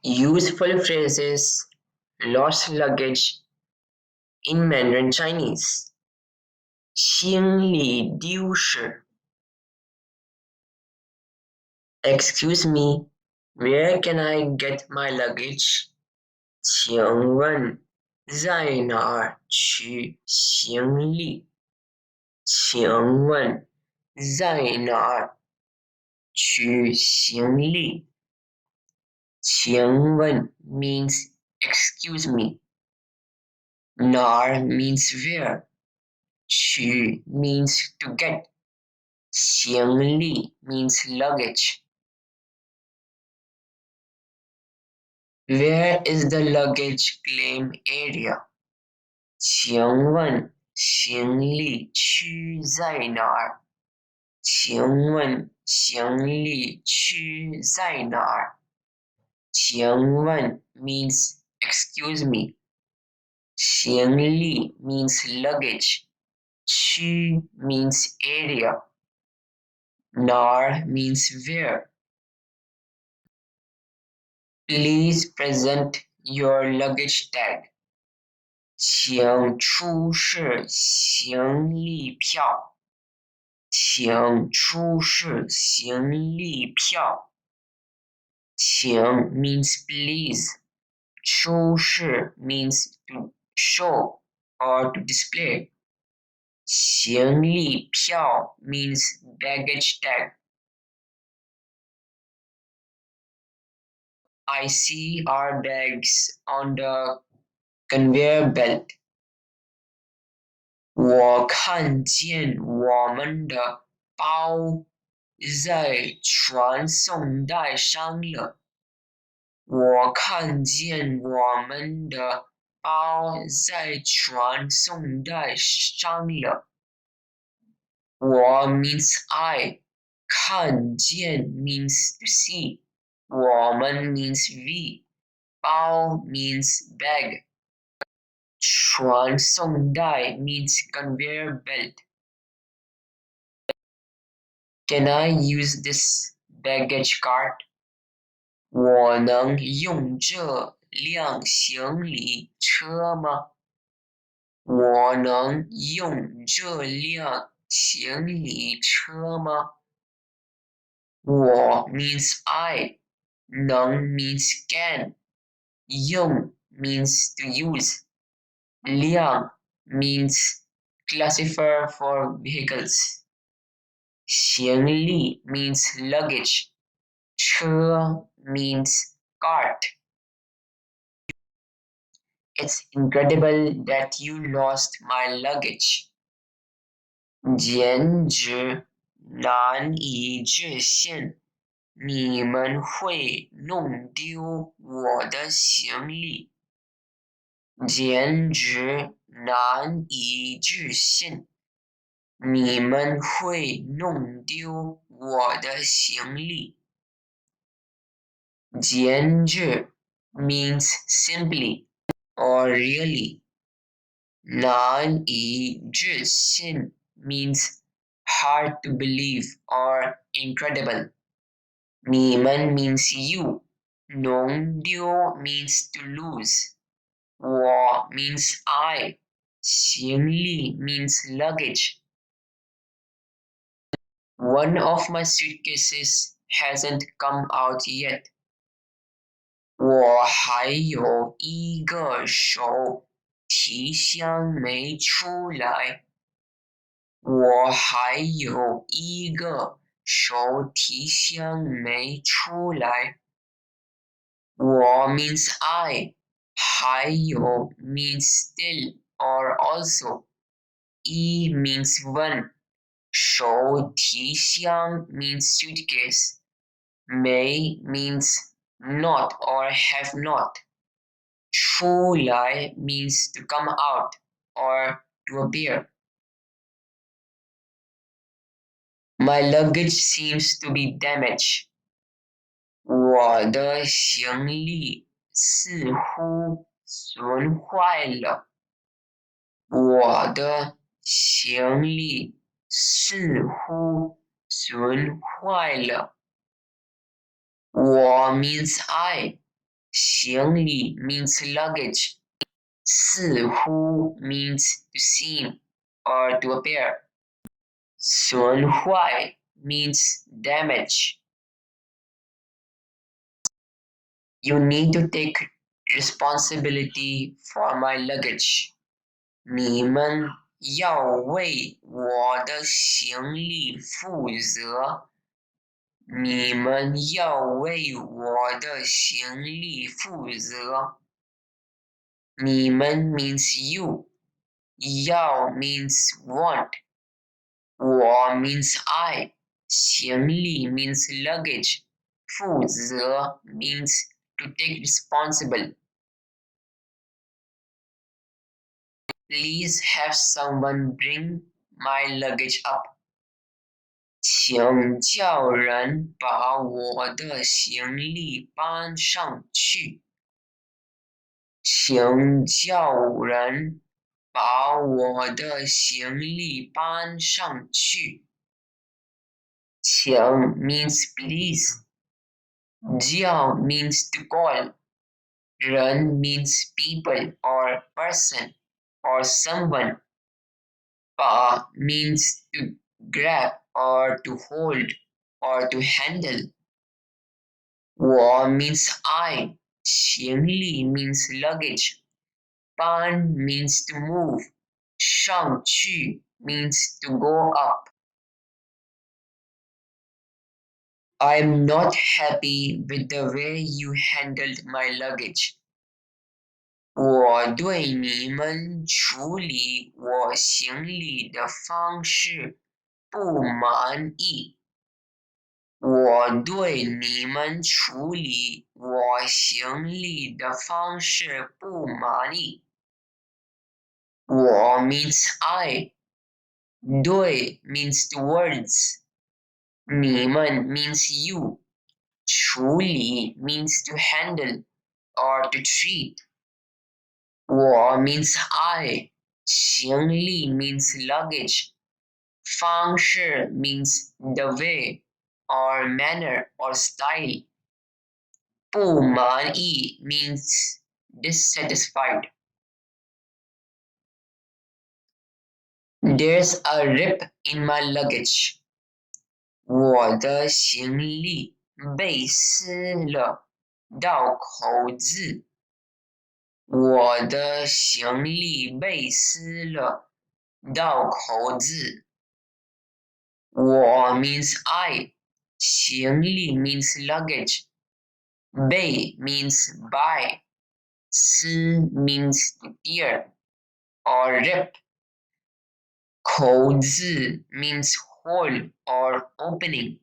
Useful phrases Lost luggage in Mandarin Chinese. 行李丢失 Excuse me, where can I get my luggage? 请问在哪儿取行李？请问在哪儿取行李？请问 means excuse me. 哪儿 means where. 取 means to get. 行李 means luggage. Where is the luggage claim area? 请问行李区在哪儿？请问行李区在哪儿？请问 means excuse me. 行李 means luggage. 区 means area. 哪儿 means where. Please present your luggage tag. 请出示行李票。请出示行李票。请 means please. 出示 means to show or to display. 行李票 means baggage tag. I see our bags on the conveyor belt. 我看见我们的包在传送带上了。我看见我们的包在传送带上了。我 means I. 看见 means to see. 我们 means we. 包 means bag. 传送带 means conveyor belt. Can I use this baggage cart? 我能用这辆行李车吗？我能用这辆行李车吗？我 means I. 能 means can. 用 means to use. 辆 means classifier for vehicles. 行李 means luggage. 车 means cart. It's incredible that you lost my luggage. 简直难以置信，你们会弄丢我的行李。简直难以置信，你们会弄丢我的行李。简直 means simply or really. 难以置信 means hard to believe or incredible. 你们 means you. 弄丢 means to lose. 我 means I. 行李 means luggage. One of my suitcases hasn't come out yet. 我还有一个手提箱没出来。我还有一个手提箱没出来。我 means I. 还有 means still or also. 一 means one. 手提箱 means suitcase. 没 means not or have not. 出来 means to come out or to appear. My luggage seems to be damaged. 我的行李似乎损坏了。我的行李似乎损坏了。我 means I. 行李 means luggage. 似乎 means to seem or to appear. 损坏 means damage. You need to take responsibility for my luggage. 你们要为我的行李负责。你们要为我的行李负责。你们 means you. 要 means want. 我 means I. 行李 means luggage. 负责 means to take responsible. Please have someone bring my luggage up. 请叫人把我的行李搬上去。请叫人把我的行李搬上去。请 means please. 叫 means to call. 人 means people or person or someone. 把 means to grab or to hold or to handle. 我 means I. 行李 means luggage. 搬 means to move. 上去 means to go up. I'm not happy with the way you handled my luggage. 我对你们处理我行李的方式不满意。我对你们处理我行李的方式不满意。我 means I. 对 means towards. 你们 means you. 处理 means to handle or to treat. 我 means I. 行李 means luggage. 方式 means the way or manner or style. 不满意 means dissatisfied. There's a rip in my luggage. 我的行李被撕了到口子。我的行李被撕了到口子。我 means I. 行李 means luggage. 被 means by. 撕 means to tear or rip. 口子 means hole or opening.